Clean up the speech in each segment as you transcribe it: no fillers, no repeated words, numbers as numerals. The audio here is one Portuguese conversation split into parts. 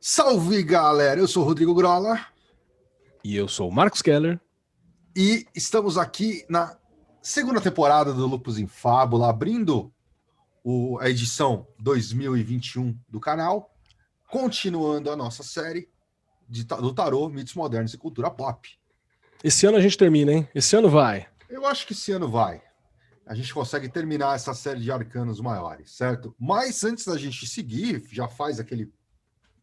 Salve, galera! Eu sou o Rodrigo Grola E eu sou o Marcos Keller. e estamos aqui na segunda temporada do Lupus em Fábula, abrindo a edição 2021 do canal, continuando a nossa série do tarô, mitos modernos e cultura pop. Esse ano a gente termina, hein? Esse ano vai. Eu acho que esse ano vai. A gente consegue terminar essa série de arcanos maiores, certo? Mas antes da gente seguir, já faz aquele,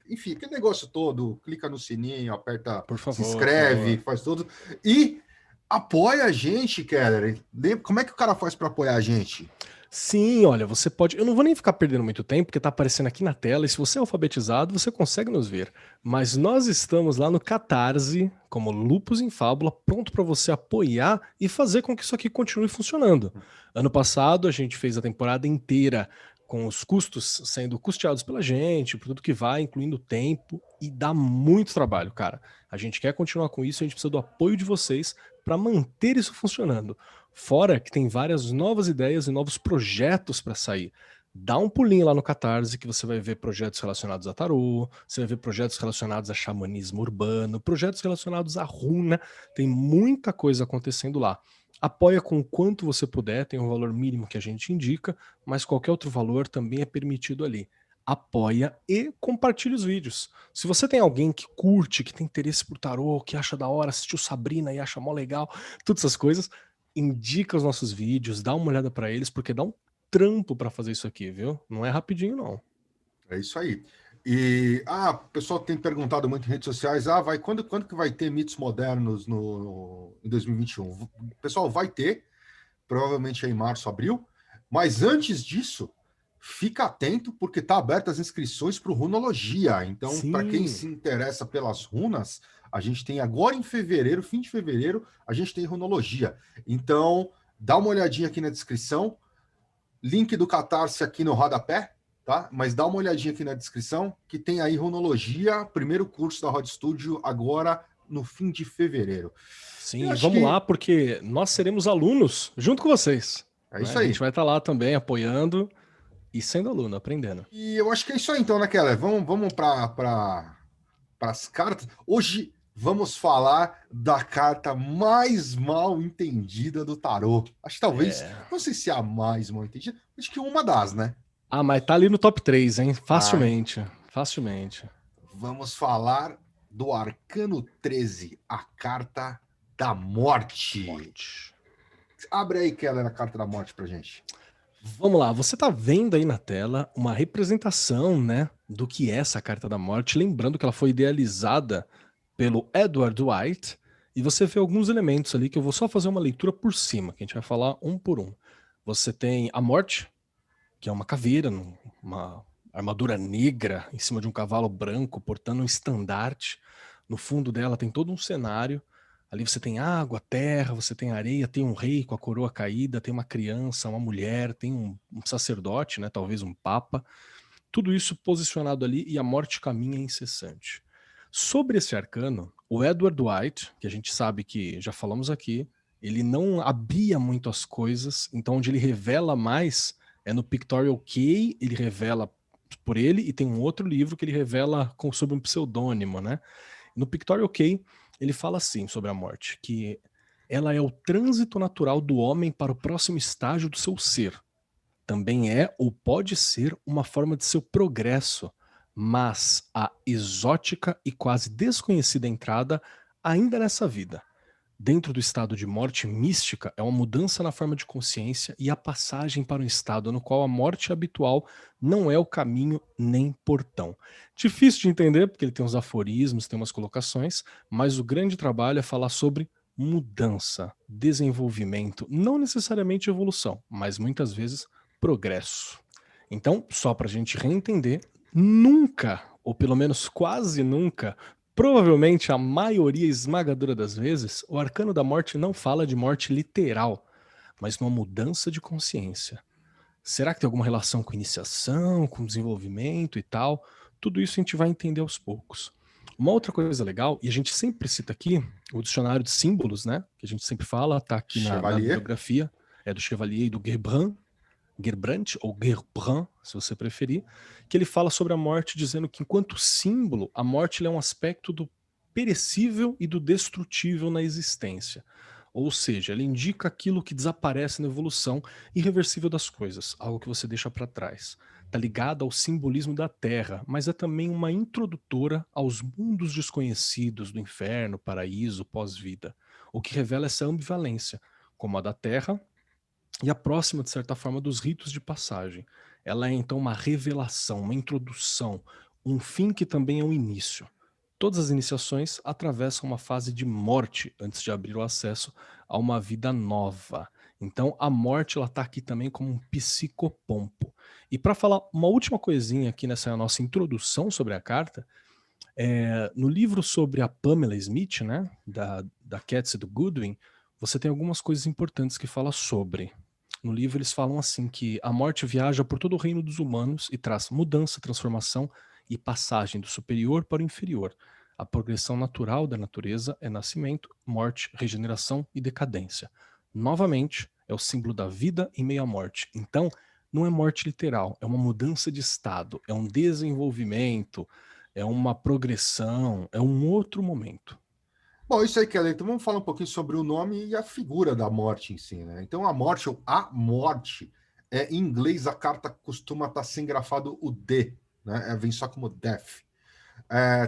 enfim, aquele negócio todo, clica no sininho, aperta, Por se favor, por inscreve, favor. faz tudo. E apoia a gente, Keller. Como é que o cara faz para apoiar a gente? Sim, olha, você pode. Eu não vou nem ficar perdendo muito tempo, porque tá aparecendo aqui na tela, e se você é alfabetizado, você consegue nos ver. Mas nós estamos lá no Catarse, como Lupus em Fábula, pronto para você apoiar e fazer com que isso aqui continue funcionando. Ano passado, a gente fez a temporada inteira com os custos sendo custeados pela gente, por tudo que vai, incluindo tempo, e dá muito trabalho, cara. A gente quer continuar com isso, a gente precisa do apoio de vocês para manter isso funcionando. Fora que tem várias novas ideias e novos projetos para sair. Dá um pulinho lá no Catarse que você vai ver projetos relacionados a tarô, você vai ver projetos relacionados a xamanismo urbano, projetos relacionados a runa, tem muita coisa acontecendo lá. Apoia com o quanto você puder, tem um valor mínimo que a gente indica, mas qualquer outro valor também é permitido ali. Apoia e compartilha os vídeos. Se você tem alguém que curte, que tem interesse por tarô, que acha da hora, assistiu Sabrina e acha mó legal, todas essas coisas, indica os nossos vídeos, dá uma olhada pra eles, porque dá um trampo pra fazer isso aqui, viu? Não é rapidinho, não. É isso aí. E o pessoal tem perguntado muito em redes sociais, quando que vai ter mitos modernos em 2021? O pessoal vai ter, provavelmente é em março, abril, mas antes disso, fica atento porque está aberta as inscrições para o Runologia. Então, para quem Sim. se interessa pelas runas, a gente tem agora em fevereiro, fim de fevereiro, a gente tem Runologia. Então, dá uma olhadinha aqui na descrição, link do Catarse aqui no rodapé, tá? Mas dá uma olhadinha aqui na descrição, que tem aí Runologia, primeiro curso da Rod Studio, agora no fim de fevereiro. Eu Sim, acho vamos que lá, porque nós seremos alunos junto com vocês. é Né? isso A gente aí. vai estar lá também apoiando e sendo aluno, aprendendo. E eu acho que é isso aí, então, né, Keller? Vamos para as cartas. Hoje vamos falar da carta mais mal entendida do tarô. Acho que talvez, É. não sei se é a mais mal entendida, acho que uma das, né? Ah, mas tá ali no top 3, hein? Tá. Facilmente. Facilmente. Vamos falar do Arcano 13, a carta da morte. Morte. Abre aí, Keller, a carta da morte pra gente. Vamos lá, você tá vendo aí na tela uma representação, né, do que é essa carta da morte, lembrando que ela foi idealizada pelo Edward White, e você vê alguns elementos ali que eu vou só fazer uma leitura por cima, que a gente vai falar um por um. Você tem a morte, que é uma caveira, uma armadura negra em cima de um cavalo branco, portando um estandarte. No fundo dela tem todo um cenário. Ali você tem água, terra, você tem areia, tem um rei com a coroa caída, tem uma criança, uma mulher, tem um sacerdote, né, talvez um papa. Tudo isso posicionado ali e a morte caminha incessante. Sobre esse arcano, o Edward White, que a gente sabe que já falamos aqui, ele não abria muito as coisas, então onde ele revela mais é no Pictorial Key, ele revela por ele, e tem um outro livro que ele revela sob um pseudônimo, né? No Pictorial Key, ele fala assim sobre a morte, que ela é o trânsito natural do homem para o próximo estágio do seu ser. Também é ou pode ser uma forma de seu progresso, mas a exótica e quase desconhecida entrada ainda nessa vida. Dentro do estado de morte mística é uma mudança na forma de consciência e a passagem para um estado no qual a morte habitual não é o caminho nem portão. Difícil de entender, porque ele tem uns aforismos, tem umas colocações, mas o grande trabalho é falar sobre mudança, desenvolvimento, não necessariamente evolução, mas muitas vezes progresso. Então, só para a gente reentender, nunca, ou pelo menos quase nunca, provavelmente a maioria esmagadora das vezes, o arcano da morte não fala de morte literal, mas numa mudança de consciência. Será que tem alguma relação com iniciação, com desenvolvimento e tal? Tudo isso a gente vai entender aos poucos. Uma outra coisa legal, e a gente sempre cita aqui, o dicionário de símbolos, né? Que a gente sempre fala, tá aqui na Chevalier. bibliografia, é do Chevalier e do Guebrand. Gerbrandt, ou Gerbrand, se você preferir, que ele fala sobre a morte dizendo que enquanto símbolo, a morte é um aspecto do perecível e do destrutível na existência. Ou seja, ele indica aquilo que desaparece na evolução irreversível das coisas, algo que você deixa para trás. Está ligado ao simbolismo da Terra, mas é também uma introdutora aos mundos desconhecidos do inferno, paraíso, pós-vida, o que revela essa ambivalência, como a da Terra e a próxima, de certa forma, dos ritos de passagem. Ela é então uma revelação, uma introdução, um fim que também é um início. Todas as iniciações atravessam uma fase de morte antes de abrir o acesso a uma vida nova. Então, a morte está aqui também como um psicopompo. E para falar uma última coisinha aqui nessa nossa introdução sobre a carta, no livro sobre a Pamela Smith, né, da Katz e do Goodwin, você tem algumas coisas importantes que fala sobre. No livro eles falam assim que a morte viaja por todo o reino dos humanos e traz mudança, transformação e passagem do superior para o inferior. A progressão natural da natureza é nascimento, morte, regeneração e decadência. Novamente, é o símbolo da vida em meio à morte. Então, não é morte literal, é uma mudança de estado, é um desenvolvimento, é uma progressão, é um outro momento. Bom, isso aí, Kelly. Então vamos falar um pouquinho sobre o nome e a figura da morte em si, né? Então a morte, ou a morte, em inglês a carta costuma estar sem grafado o D, né? Vem só como death.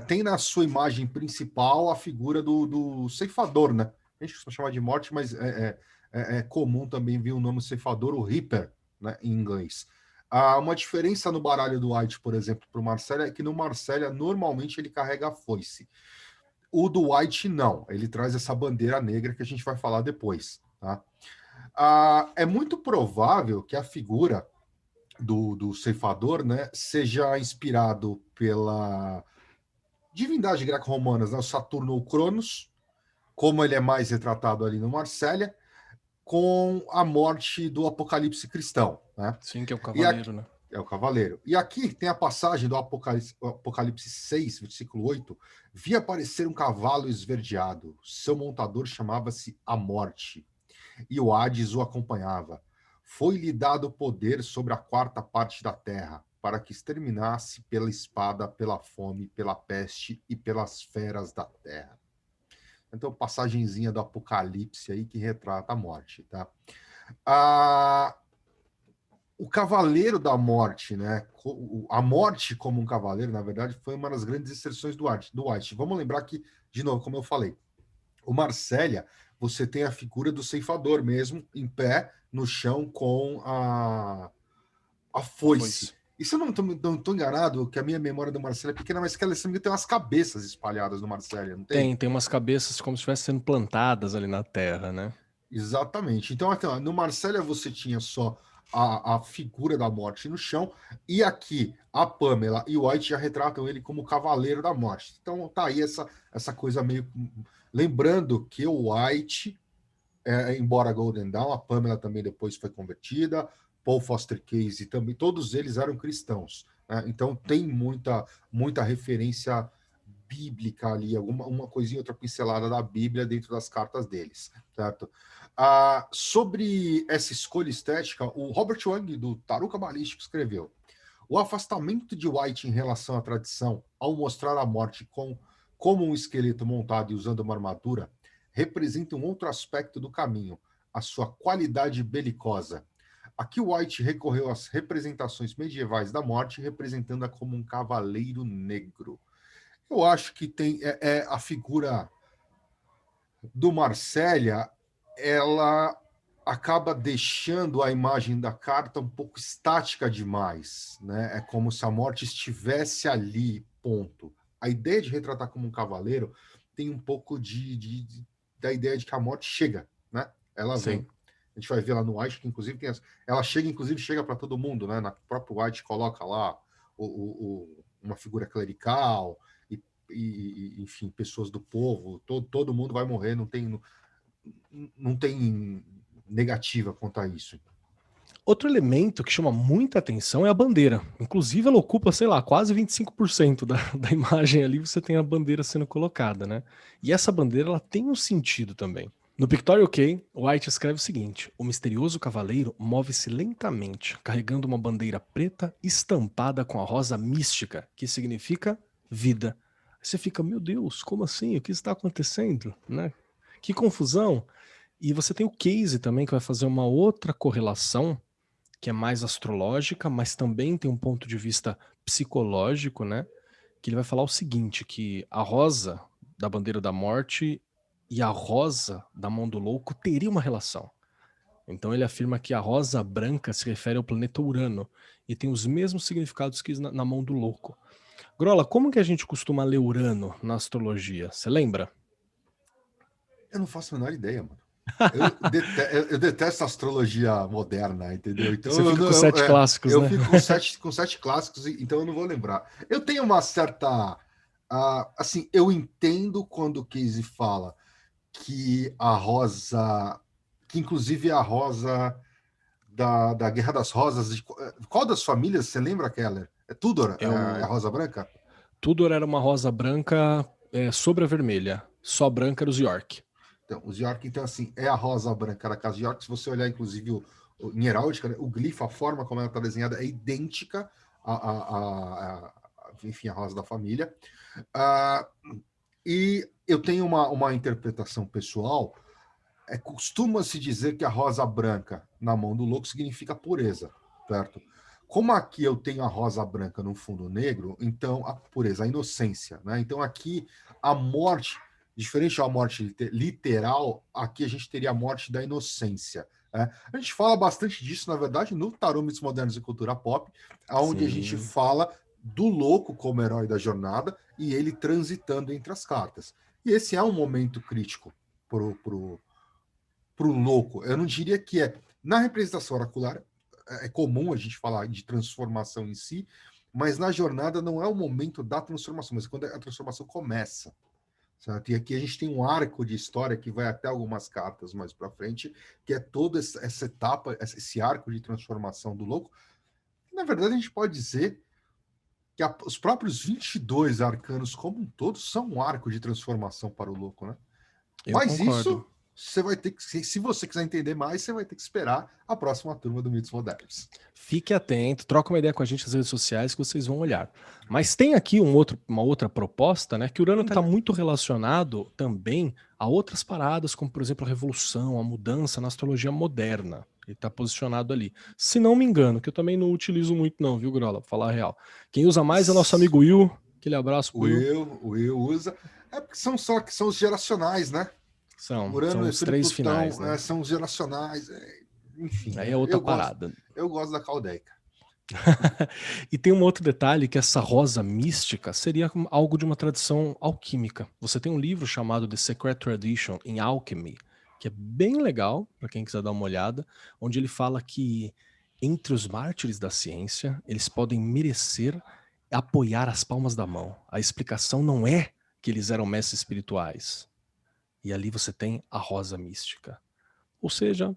Tem na sua imagem principal a figura do ceifador, né? A gente costuma chamar de morte, mas é comum também vir o nome ceifador, o Reaper, né, em inglês. Uma diferença no baralho do White, por exemplo, para o Marcélia, é que no Marcélia, normalmente, ele carrega a foice. O do White, não. Ele traz essa bandeira negra que a gente vai falar depois. Tá? É muito provável que a figura do ceifador, né, seja inspirado pela divindade greco-romana, né, o Saturno ou Cronos, como ele é mais retratado ali no Marcélia, com a morte do Apocalipse cristão. Né? Sim, que é o E cavaleiro, aqui, né? é o cavaleiro. E aqui tem a passagem do Apocalipse 6, versículo 8. Vi aparecer um cavalo esverdeado. Seu montador chamava-se a Morte, e o Hades o acompanhava. Foi-lhe dado poder sobre a quarta parte da terra, para que exterminasse pela espada, pela fome, pela peste e pelas feras da terra. Então, passagenzinha do Apocalipse aí que retrata a morte, tá? O Cavaleiro da Morte, né? A morte como um cavaleiro, na verdade, foi uma das grandes inserções do White. Vamos lembrar que, de novo, como eu falei, o Marcélia, você tem a figura do ceifador mesmo, em pé, no chão, com a foice. E se eu não estou enganado, que a minha memória do Marcélia é pequena, mas que ela tem umas cabeças espalhadas no Marcélia, não tem? Tem umas cabeças como se estivessem sendo plantadas ali na terra, né? Exatamente. Então, aqui, ó, no Marcélia você tinha só a figura da morte no chão, e aqui a Pamela e o White já retratam ele como o Cavaleiro da Morte. Então tá aí essa coisa meio. Lembrando que o White, embora Golden Dawn, a Pamela também depois foi convertida, Paul Foster Case também, todos eles eram cristãos. Né? Então tem muita referência bíblica ali, uma coisinha, outra pincelada da Bíblia dentro das cartas deles, certo? Sobre essa escolha estética, o Robert Young, do Tarot Cabalístico, escreveu: o afastamento de White em relação à tradição, ao mostrar a morte como um esqueleto montado e usando uma armadura, representa um outro aspecto do caminho, a sua qualidade belicosa. Aqui White recorreu às representações medievais da morte, representando-a como um cavaleiro negro. Eu acho que tem a figura do Marcélia, ela acaba deixando a imagem da carta um pouco estática demais, né? É como se a morte estivesse ali, ponto. A ideia de retratar como um cavaleiro tem um pouco da ideia de que a morte chega, né? Ela vem. Sim. A gente vai ver lá no White que inclusive ela chega para todo mundo, né? Na própria White coloca lá uma figura clerical, enfim, pessoas do povo, todo mundo vai morrer, não tem negativa quanto a isso. Outro elemento que chama muita atenção é a bandeira. Inclusive, ela ocupa, sei lá, quase 25% da imagem ali, você tem a bandeira sendo colocada, né? E essa bandeira, ela tem um sentido também. No Pictorial Key, White escreve o seguinte: o misterioso cavaleiro move-se lentamente, carregando uma bandeira preta estampada com a rosa mística, que significa vida. Aí você fica, meu Deus, como assim? O que está acontecendo? Né? Que confusão! E você tem o Case também, que vai fazer uma outra correlação, que é mais astrológica, mas também tem um ponto de vista psicológico, né? Que ele vai falar o seguinte, que a rosa da bandeira da morte e a rosa da mão do louco teria uma relação. Então ele afirma que a rosa branca se refere ao planeta Urano e tem os mesmos significados que na mão do louco. Grola, como que a gente costuma ler Urano na astrologia? Você lembra? Eu não faço a menor ideia, mano. Eu detesto a astrologia moderna, entendeu? Então Você fica com os sete clássicos, eu né? fico com sete clássicos, então eu não vou lembrar. Eu tenho uma certa. Assim, eu entendo quando o Casey fala que a rosa, que inclusive a rosa da Guerra das Rosas, qual das famílias você lembra, Keller? É Tudor, É é a o Rosa Branca? Tudor era uma rosa branca sobre a vermelha. Só branca era os York. Então, os York, então, assim, é a rosa branca da casa York. Se você olhar, inclusive, em heráldica, né, o glifo, a forma como ela está desenhada é idêntica enfim, a rosa da família. Ah, e eu tenho uma interpretação pessoal. Costuma-se dizer que a rosa branca na mão do louco significa pureza, certo? Como aqui eu tenho a rosa branca no fundo negro, então a pureza, a inocência, né? Então aqui a morte, diferente da morte literal, aqui a gente teria a morte da inocência. Né? A gente fala bastante disso, na verdade, no Tarô Mitos Modernos e Cultura Pop, onde a gente Sim. fala do louco como herói da jornada e ele transitando entre as cartas. E esse é um momento crítico para o louco. Eu não diria que é. Na representação oracular, é comum a gente falar de transformação em si, mas na jornada não é o momento da transformação, mas quando a transformação começa. Certo? E aqui a gente tem um arco de história que vai até algumas cartas mais para frente, que é toda essa etapa, esse arco de transformação do louco. Na verdade, a gente pode dizer que os próprios 22 arcanos como um todo são um arco de transformação para o louco, né? Eu Mas concordo. isso você vai ter que, se você quiser entender mais, você vai ter que esperar a próxima turma do Mitos Modernos. Fique atento, troca uma ideia com a gente nas redes sociais que vocês vão olhar. Mas tem aqui uma outra proposta, né? Que o Urano está muito relacionado também a outras paradas, como por exemplo a revolução, a mudança na astrologia moderna. Ele está posicionado ali. Se não me engano, que eu também não utilizo muito, não, viu, Grola? Pra falar a real. Quem usa mais é o nosso amigo Will. Aquele abraço pro Will. O Will usa. É porque são só que são os geracionais, né? Urano, São os Netuno e três finais, Plutão né? são os geracionais. Enfim, Aí né? é outra parada. Eu gosto da Caldeica. E tem um outro detalhe que essa rosa mística seria algo de uma tradição alquímica. Você tem um livro chamado The Secret Tradition in Alchemy, que é bem legal para quem quiser dar uma olhada, onde ele fala que entre os mártires da ciência, eles podem merecer apoiar as palmas da mão. A explicação não é que eles eram mestres espirituais. E ali você tem a rosa mística. Ou seja,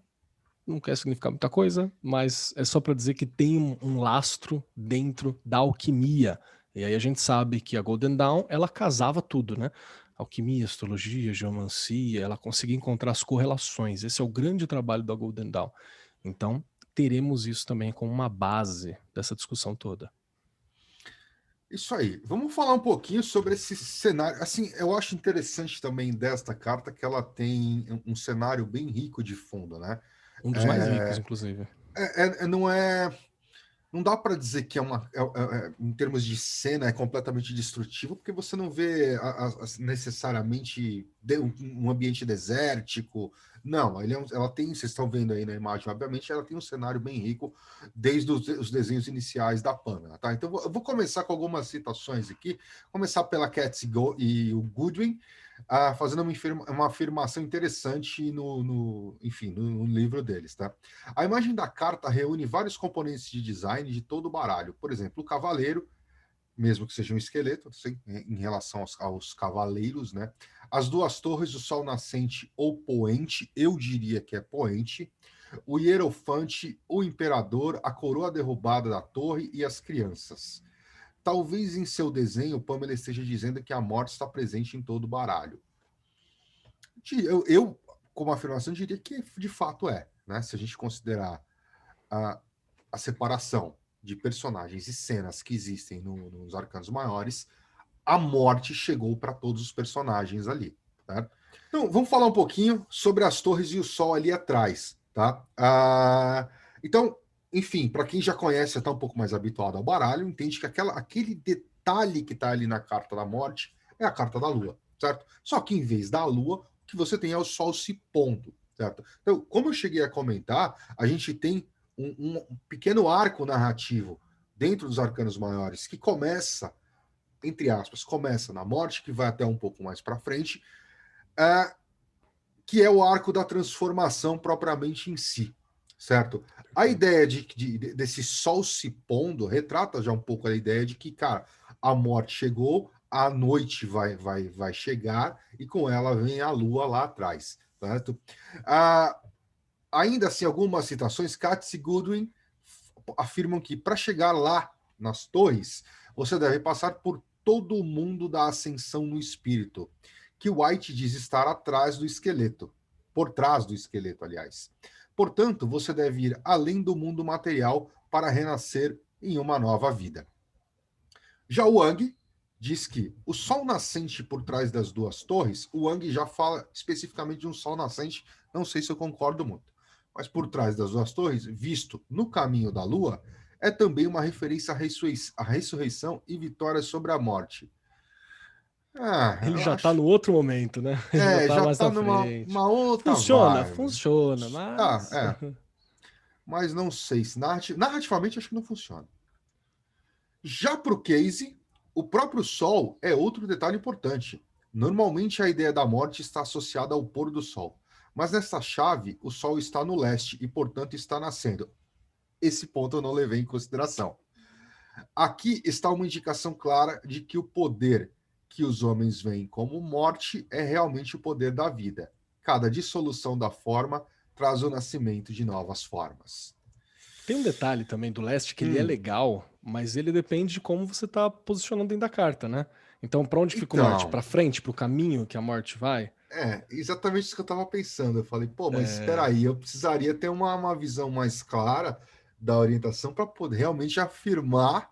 não quer significar muita coisa, mas é só para dizer que tem um lastro dentro da alquimia. E aí a gente sabe que a Golden Dawn, ela casava tudo, né? Alquimia, astrologia, geomancia, ela conseguia encontrar as correlações. Esse é o grande trabalho da Golden Dawn. Então, teremos isso também como uma base dessa discussão toda. Isso aí. Vamos falar um pouquinho sobre esse cenário. Assim, eu acho interessante também desta carta que ela tem um cenário bem rico de fundo, né? Um dos mais ricos, inclusive. Não é. Não dá para dizer que em termos de cena, é completamente destrutivo, porque você não vê necessariamente um ambiente desértico. Não, ela tem, vocês estão vendo aí na imagem, obviamente, ela tem um cenário bem rico desde os desenhos iniciais da Pamela, tá? Então, eu vou começar com algumas citações aqui. Começar pela Katz e o Goodwin, fazendo uma afirmação interessante enfim, no livro deles, tá? A imagem da carta reúne vários componentes de design de todo o baralho. Por exemplo, o cavaleiro, mesmo que seja um esqueleto, assim, em relação aos cavaleiros, né? As duas torres, o sol nascente ou poente, eu diria que é poente, o hierofante, o imperador, a coroa derrubada da torre e as crianças. Talvez em seu desenho, Pamela esteja dizendo que a morte está presente em todo o baralho. Eu como afirmação, eu diria que de fato é, né? Se a gente considerar a separação de personagens e cenas que existem nos Arcanos Maiores, a morte chegou para todos os personagens ali, tá? Então, vamos falar um pouquinho sobre as torres e o sol ali atrás, tá? Então, enfim, para quem já conhece, está um pouco mais habituado ao baralho, entende que aquele detalhe que está ali na carta da morte é a carta da lua, certo? Só que em vez da lua, o que você tem é o sol se pondo, certo? Então, como eu cheguei a comentar, a gente tem um pequeno arco narrativo dentro dos Arcanos Maiores que começa, entre aspas, começa na morte, que vai até um pouco mais para frente, que é o arco da transformação propriamente em si, certo? A ideia desse sol se pondo retrata já um pouco a ideia de que, cara, a morte chegou, a noite vai chegar e com ela vem a lua lá atrás, certo? Ainda assim, algumas citações, Katz e Goodwin afirmam que para chegar lá nas torres, você deve passar por todo o mundo da ascensão no espírito, que White diz estar atrás do esqueleto, por trás do esqueleto, aliás. Portanto, você deve ir além do mundo material para renascer em uma nova vida. Já o Wang diz que o sol nascente por trás das duas torres, o Wang já fala especificamente de um sol nascente, não sei se eu concordo muito, mas por trás das duas torres, visto no caminho da lua, é também uma referência à ressurreição e vitória sobre a morte. Ele Eu já tá acho. no outro momento, né? Ele já tá Já mais tá na numa frente. uma outra Funciona, vibe. funciona, Tá, mas. mas não sei se narrativamente acho que não funciona. Já para o case, o próprio Sol é outro detalhe importante. Normalmente a ideia da morte está associada ao pôr do Sol, mas nessa chave o Sol está no leste e, portanto, está nascendo. Esse ponto eu não levei em consideração. Aqui está uma indicação clara de que o poder que os homens veem como morte é realmente o poder da vida. Cada dissolução da forma traz o nascimento de novas formas. Tem um detalhe também do leste que ele é legal, mas ele depende de como você tá posicionando dentro da carta, né? Então, pra onde fica o norte? Então, Pra frente, pro caminho que a morte vai? exatamente isso que eu estava pensando. Eu falei, pô, mas espera É, aí, eu precisaria ter uma visão mais clara da orientação para poder realmente afirmar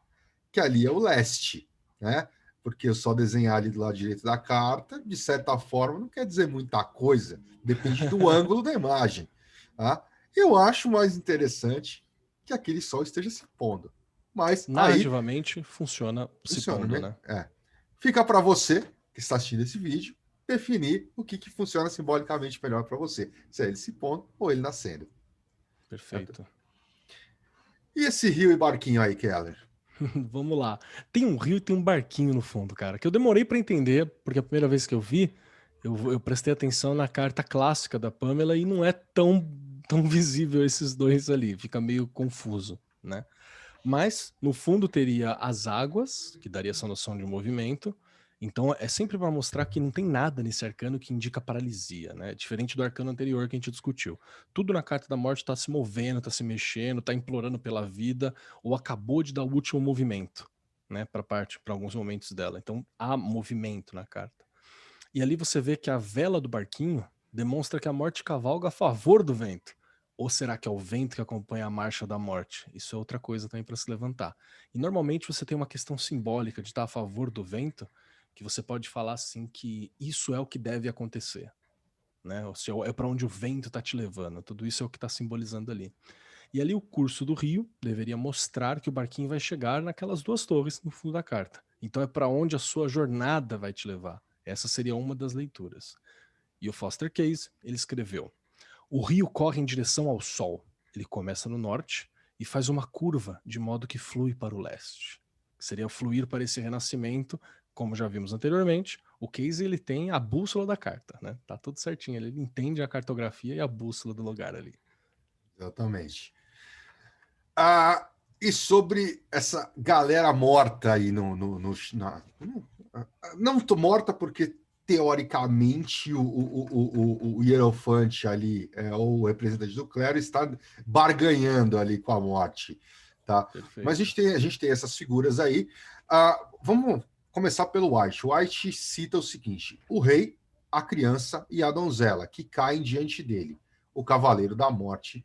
que ali é o leste, né? Porque eu só desenhar ali do lado direito da carta, de certa forma, não quer dizer muita coisa. Depende do ângulo da imagem, tá? Eu acho mais interessante que aquele sol esteja se pondo. Mas aí narrativamente funciona se funciona, pondo, né? né? Fica para você que está assistindo esse vídeo definir o que funciona simbolicamente melhor para você, se é ele se pondo ou ele nascendo. Certo? Perfeito. E esse rio e barquinho aí, Keller? Vamos lá. Tem um rio e tem um barquinho no fundo, cara, que eu demorei pra entender, porque a primeira vez que eu vi, eu prestei atenção na carta clássica da Pamela e não é tão visível esses dois ali, fica meio confuso, né? Mas no fundo teria as águas, que daria essa noção de movimento. Então é sempre para mostrar que não tem nada nesse arcano que indica paralisia, né? Diferente do arcano anterior que a gente discutiu. Tudo na carta da morte tá se movendo, tá se mexendo, tá implorando pela vida, ou acabou de dar o último movimento, né? Para alguns momentos dela. Então há movimento na carta. E ali você vê que a vela do barquinho demonstra que a morte cavalga a favor do vento. Ou será que é o vento que acompanha a marcha da morte? Isso é outra coisa também para se levantar. E normalmente você tem uma questão simbólica de estar a favor do vento, que você pode falar assim que isso é o que deve acontecer, né? Ou seja, é para onde o vento está te levando. Tudo isso é o que está simbolizando ali. E ali o curso do rio deveria mostrar que o barquinho vai chegar naquelas duas torres no fundo da carta. Então é para onde a sua jornada vai te levar. Essa seria uma das leituras. E o Foster Case, ele escreveu: o rio corre em direção ao sol. Ele começa no norte e faz uma curva de modo que flui para o leste. Seria fluir para esse renascimento, como já vimos anteriormente. O Case ele tem a bússola da carta, né? Tá tudo certinho, ele entende a cartografia e a bússola do lugar ali. Exatamente. E sobre essa galera morta aí não tô morta porque teoricamente o Hierofante ali, o representante do clero, está barganhando ali com a morte, tá? Mas Perfeito. a gente tem essas figuras aí. Vamos começar pelo White. O White cita o seguinte: o rei a criança e a donzela, que caem diante dele, o cavaleiro da morte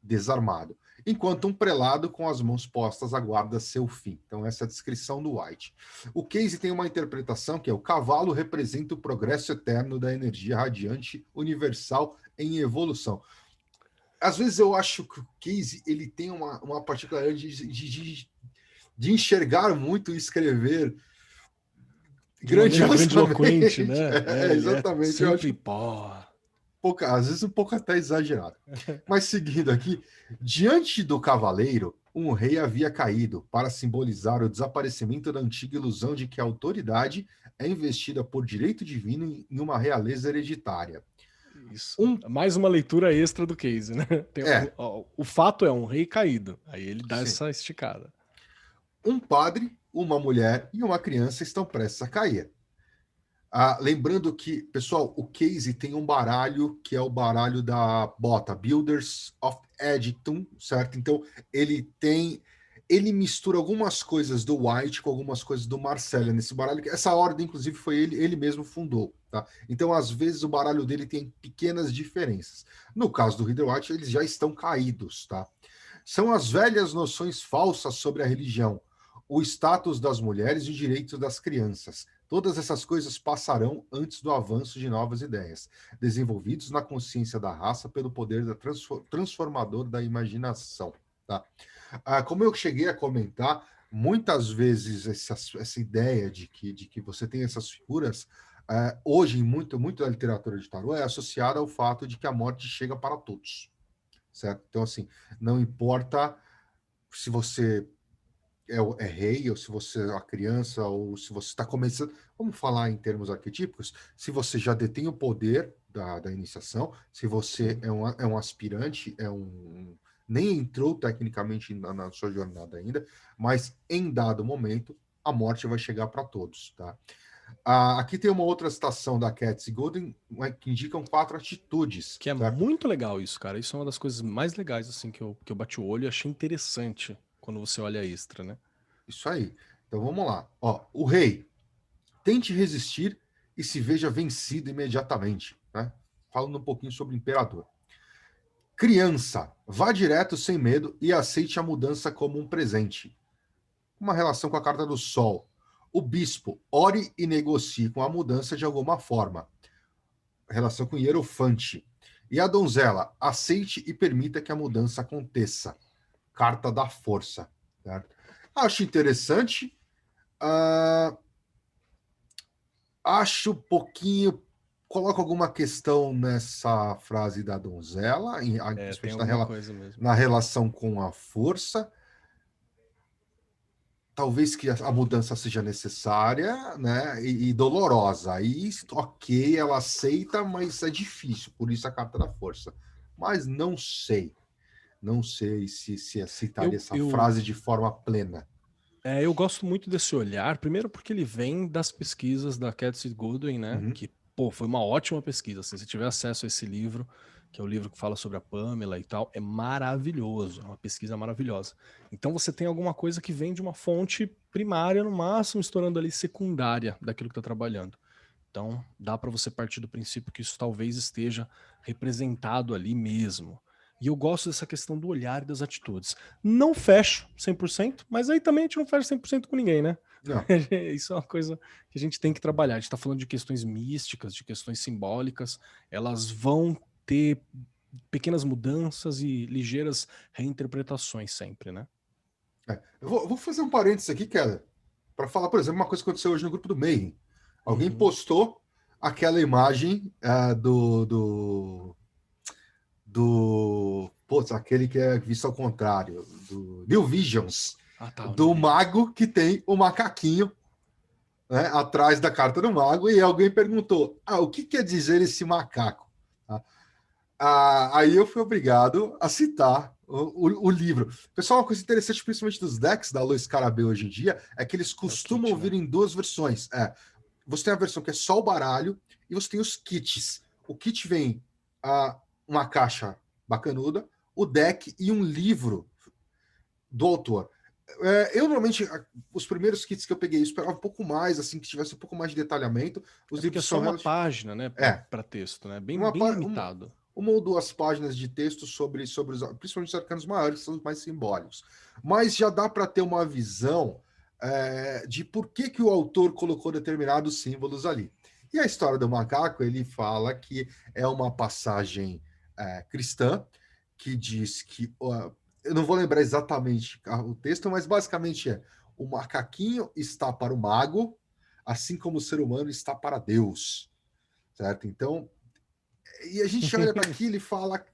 desarmado, enquanto um prelado com as mãos postas aguarda seu fim. Então, essa é a descrição do White. O Casey tem uma interpretação que é: o cavalo representa o progresso eterno da energia radiante universal em evolução. Às vezes eu acho que o Casey ele tem uma particularidade de enxergar muito e escrever grandiloquente, grandiosamente. né? Ele é Exatamente. Eu sempre acho às vezes um pouco até exagerado. Mas seguindo aqui, diante do cavaleiro, um rei havia caído para simbolizar o desaparecimento da antiga ilusão de que a autoridade é investida por direito divino em uma realeza hereditária. Isso. Mais uma leitura extra do case, né? O fato é um rei caído. Aí ele dá essa esticada. Um padre, uma mulher e uma criança estão prestes a cair. Lembrando que, pessoal, o Casey tem um baralho que é o baralho da bota, Builders of Edington, certo? Então, ele mistura algumas coisas do White com algumas coisas do Marcelo nesse baralho. Essa ordem, inclusive, foi ele mesmo fundou, tá? Então, às vezes, o baralho dele tem pequenas diferenças. No caso do Rider White, eles já estão caídos, tá? São as velhas noções falsas sobre a religião, o status das mulheres e o direito das crianças. Todas essas coisas passarão antes do avanço de novas ideias, desenvolvidos na consciência da raça pelo poder transformador da imaginação. Tá? Como eu cheguei a comentar, muitas vezes essa ideia de que você tem essas figuras, hoje, muito da literatura de tarô, é associada ao fato de que a morte chega para todos. Certo? Então, assim, não importa se você é rei, ou se você é uma criança, ou se você está começando, vamos falar em termos arquetípicos, se você já detém o poder da iniciação, se você é um aspirante, nem entrou tecnicamente na sua jornada ainda, mas em dado momento, a morte vai chegar para todos, tá? Aqui tem uma outra citação da Katz Golden que indicam 4 atitudes. Que é certo? muito legal isso, cara. Isso é uma das coisas mais legais assim que eu bati o olho e achei interessante quando você olha a extra, né? Isso aí. Então vamos lá. O rei, tente resistir e se veja vencido imediatamente. Né? Falando um pouquinho sobre o imperador. Criança, vá direto sem medo e aceite a mudança como um presente. Uma relação com a carta do Sol. O bispo, ore e negocie com a mudança de alguma forma. Relação com o Hierofante. E a donzela, aceite e permita que a mudança aconteça. Carta da força. Certo? Acho interessante. Acho um pouquinho. Coloca alguma questão nessa frase da donzela, Tem especialmente alguma coisa mesmo. na relação com a força. Talvez que a mudança seja necessária, né, e dolorosa. Aí, ok, ela aceita, mas é difícil, por isso a carta da força. Mas não sei. Não sei se aceitaria essa frase de forma plena. Eu gosto muito desse olhar, primeiro porque ele vem das pesquisas da Kathy Goldwyn, né? Uhum. Que, pô, foi uma ótima pesquisa. Assim, se tiver acesso a esse livro, que é o livro que fala sobre a Pamela e tal, é maravilhoso, é uma pesquisa maravilhosa. Então você tem alguma coisa que vem de uma fonte primária, no máximo, estourando ali secundária daquilo que está trabalhando. Então dá para você partir do princípio que isso talvez esteja representado ali mesmo. E eu gosto dessa questão do olhar e das atitudes. Não fecho 100%, mas aí também a gente não fecha 100% com ninguém, né? Não. Isso é uma coisa que a gente tem que trabalhar. A gente está falando de questões místicas, de questões simbólicas. Elas vão ter pequenas mudanças e ligeiras reinterpretações sempre, né? Eu vou fazer um parênteses aqui, Keller, para falar, por exemplo, uma coisa que aconteceu hoje no grupo do Mayhem. Alguém postou aquela imagem putz, aquele que é visto ao contrário, do New Visions, do mago que tem o macaquinho, né, atrás da carta do mago, e alguém perguntou, o que quer dizer esse macaco? Aí eu fui obrigado a citar o livro. Pessoal, uma coisa interessante, principalmente dos decks da Luiz Carabé hoje em dia, é que eles costumam vir em 2 versões. Você tem a versão que é só o baralho, e você tem os kits. O kit vem uma caixa bacanuda, o deck e um livro do autor. Eu normalmente, os primeiros kits que eu peguei, eu esperava um pouco mais, assim, que tivesse um pouco mais de detalhamento. Os É porque é livros só são uma relativamente... página, né, É, para texto, né? Bem, uma, bem pá- uma, limitado. uma ou duas páginas de texto sobre principalmente os arcanos maiores, que são os mais simbólicos. Mas já dá para ter uma visão de por que o autor colocou determinados símbolos ali. E a história do macaco, ele fala que é uma passagem cristã, que diz que, eu não vou lembrar exatamente o texto, mas basicamente o macaquinho está para o mago, assim como o ser humano está para Deus, certo? Então, e a gente olha para aquilo e fala,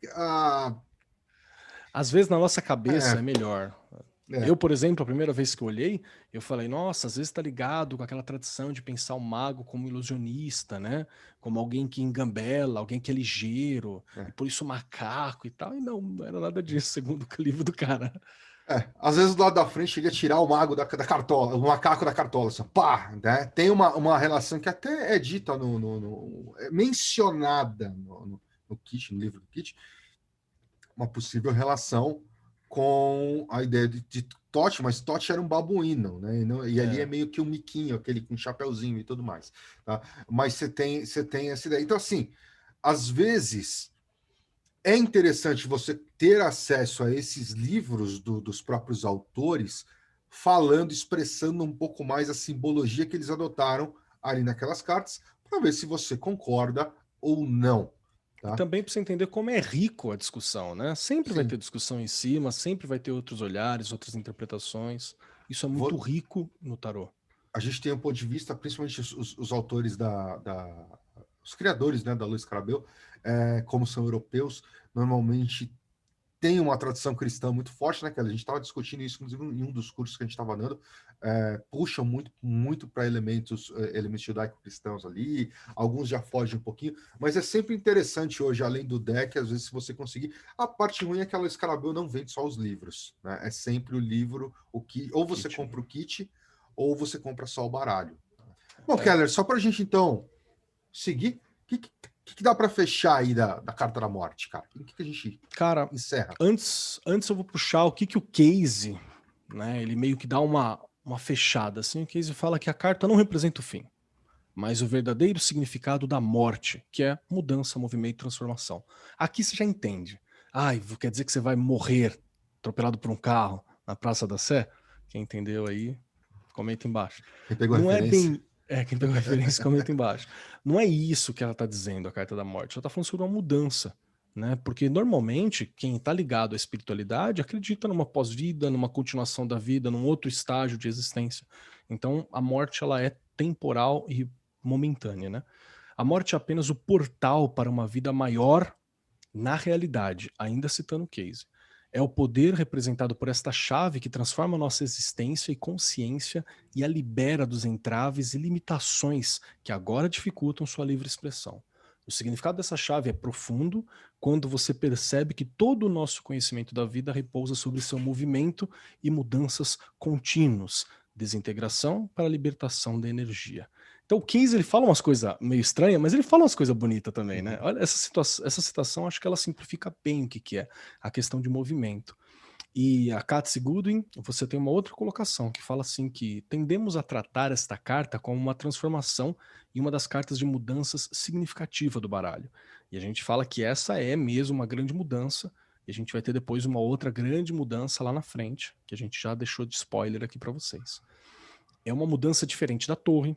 Às vezes na nossa cabeça é é, melhor. é, Eu, por exemplo, a primeira vez que eu olhei, eu falei, nossa, às vezes tá ligado com aquela tradição de pensar o mago como ilusionista, né? Como alguém que engambela, alguém que é ligeiro, e é. por isso macaco e tal. E não era nada disso, segundo o livro do cara. Às vezes do lado da frente chega a tirar o mago da cartola, o macaco da cartola, assim, pá, né? Tem uma relação que até é dita é mencionada no kit, no livro do kit, uma possível relação com a ideia de Tote, mas Tote era um babuíno, né? E ali é É. meio que um miquinho, aquele com chapéuzinho e tudo mais, tá? Mas você tem essa ideia. Então, assim, às vezes é interessante você ter acesso a esses livros dos próprios autores, falando, expressando um pouco mais a simbologia que eles adotaram ali naquelas cartas, para ver se você concorda ou não, E tá? também para você entender como é rico a discussão, né? Sempre vai ter Sim. discussão em cima, sempre vai ter outros olhares, outras interpretações. Isso é muito rico no tarô. A gente tem um ponto de vista, principalmente os autores os criadores, né, da Luiz Carabel, como são europeus, normalmente tem uma tradição cristã muito forte, né, que a gente estava discutindo isso, inclusive, em um dos cursos que a gente estava dando, puxam muito para elementos judaico-cristãos ali, alguns já fogem um pouquinho, mas é sempre interessante hoje, além do deck, às vezes, se você conseguir. A parte ruim é que a Luiz Carabel não vende só os livros, né, é sempre o livro, ou você Kit, né? compra o kit, ou você compra só o baralho. Bom, É. Keller, só para a gente, então, seguir, o que dá para fechar aí da Carta da Morte, cara? O que a gente Cara, encerra? antes eu vou puxar o que o Case, né? Ele meio que dá uma fechada, assim. O Case fala que a carta não representa o fim, mas o verdadeiro significado da morte, que é mudança, movimento e transformação. Aqui você já entende. Ai, quer dizer que você vai morrer atropelado por um carro na Praça da Sé? Quem entendeu aí, comenta embaixo. Quem pegou a Não é referência? bem. Quem pegou a referência, comenta embaixo. Não é isso que ela está dizendo, a carta da morte. Ela está falando sobre uma mudança. Né? Porque normalmente quem está ligado à espiritualidade acredita numa pós-vida, numa continuação da vida, num outro estágio de existência. Então a morte ela é temporal e momentânea, né? A morte é apenas o portal para uma vida maior na realidade, ainda citando o Case. É o poder representado por esta chave que transforma nossa existência e consciência e a libera dos entraves e limitações que agora dificultam sua livre expressão. O significado dessa chave é profundo quando você percebe que todo o nosso conhecimento da vida repousa sobre seu movimento e mudanças contínuos, desintegração para a libertação da energia. Então o Keynes ele fala umas coisas meio estranhas, mas ele fala umas coisas bonitas também, né? Uhum. Olha, essa citação, acho que ela simplifica bem o que é a questão de movimento. E a Katsi Goodwin, você tem uma outra colocação que fala assim que tendemos a tratar esta carta como uma transformação e uma das cartas de mudanças significativa do baralho. E a gente fala que essa é mesmo uma grande mudança, e a gente vai ter depois uma outra grande mudança lá na frente, que a gente já deixou de spoiler aqui para vocês. É uma mudança diferente da torre,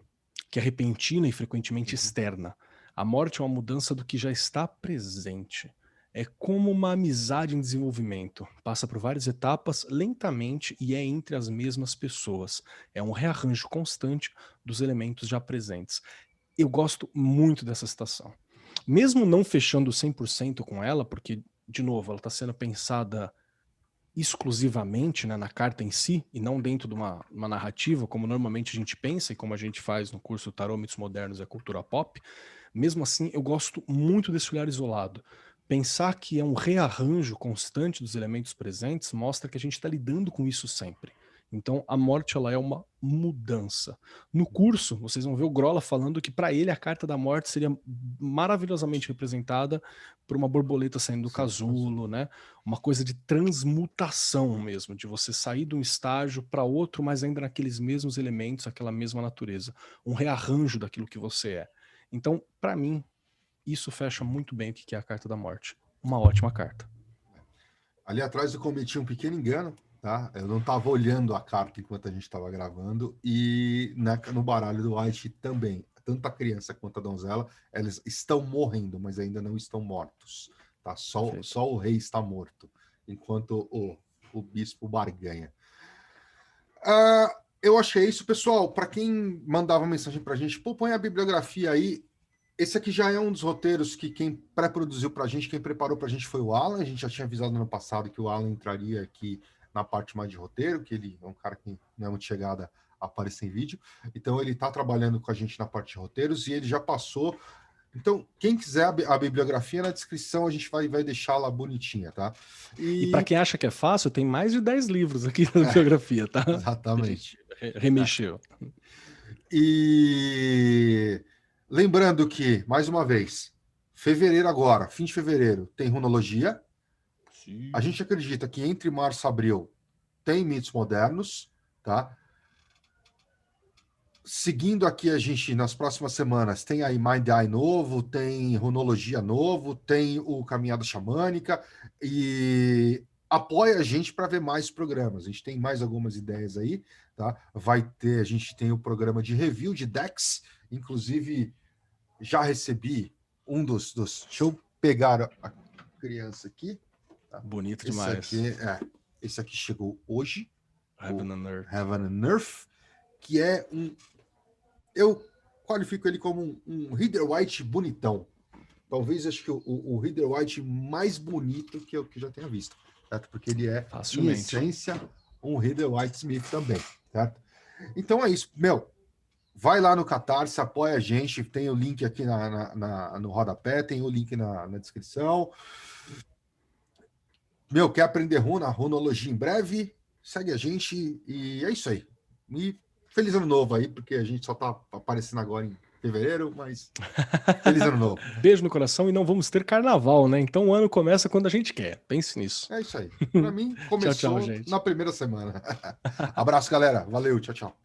que é repentina e frequentemente Uhum. externa. A morte é uma mudança do que já está presente. É como uma amizade em desenvolvimento. Passa por várias etapas lentamente e é entre as mesmas pessoas. É um rearranjo constante dos elementos já presentes. Eu gosto muito dessa citação. Mesmo não fechando 100% com ela, porque, de novo, ela está sendo pensada exclusivamente, né, na carta em si e não dentro de uma narrativa, como normalmente a gente pensa e como a gente faz no curso Tarô, Mitos Modernos e a Cultura Pop, mesmo assim eu gosto muito desse olhar isolado. Pensar que é um rearranjo constante dos elementos presentes mostra que a gente está lidando com isso sempre. Então, a morte ela é uma mudança. No curso, vocês vão ver o Grola falando que para ele a carta da morte seria maravilhosamente representada por uma borboleta saindo do casulo, né? Uma coisa de transmutação mesmo, de você sair de um estágio para outro, mas ainda naqueles mesmos elementos, aquela mesma natureza, um rearranjo daquilo que você é. Então, para mim, isso fecha muito bem o que é a carta da morte. Uma ótima carta. Ali atrás eu cometi um pequeno engano, tá? Eu não estava olhando a carta enquanto a gente estava gravando, e no baralho do White também. Tanto a criança quanto a donzela, eles estão morrendo, mas ainda não estão mortos. Tá? Só o rei está morto, enquanto o bispo barganha. Eu achei isso, pessoal. Para quem mandava mensagem para a gente, pô, põe a bibliografia aí. Esse aqui já é um dos roteiros que quem pré-produziu para a gente, quem preparou para a gente foi o Alan. A gente já tinha avisado no ano passado que o Alan entraria aqui na parte mais de roteiro, que ele é um cara que não é muito chegado a aparecer em vídeo. Então, ele está trabalhando com a gente na parte de roteiros e ele já passou. Então, quem quiser a bibliografia na descrição, a gente vai deixar lá bonitinha, tá? E para quem acha que é fácil, tem mais de 10 livros aqui na bibliografia, tá? Exatamente. Remexeu. E lembrando que, mais uma vez, fevereiro agora, fim de fevereiro, tem runologia. Sim. A gente acredita que entre março e abril tem mitos modernos, tá? Seguindo aqui, a gente, nas próximas semanas, tem aí Mind Eye novo, tem runologia novo, tem o Caminhada Xamânica, e apoia a gente para ver mais programas. A gente tem mais algumas ideias aí, tá? A gente tem o programa de review de decks, inclusive já recebi um dos deixa eu pegar a criança aqui. Tá? Bonito demais. Esse aqui chegou hoje. Heaven and Earth. Heaven and Earth, que é eu qualifico ele como um Reader White bonitão. Talvez acho que o Reader White mais bonito que eu já tenha visto, certo? Porque ele é, em essência, um Reader White Smith também, certo? Então é isso, vai lá no Catarse, apoia a gente, tem o link aqui no rodapé, tem o link na descrição. Quer aprender runologia em breve? Segue a gente e é isso aí. E feliz ano novo aí, porque a gente só tá aparecendo agora em fevereiro, mas feliz ano novo. Beijo no coração e não vamos ter carnaval, né? Então o ano começa quando a gente quer. Pense nisso. É isso aí. Para mim, começou tchau, gente. na primeira semana. Abraço, galera. Valeu, tchau, tchau.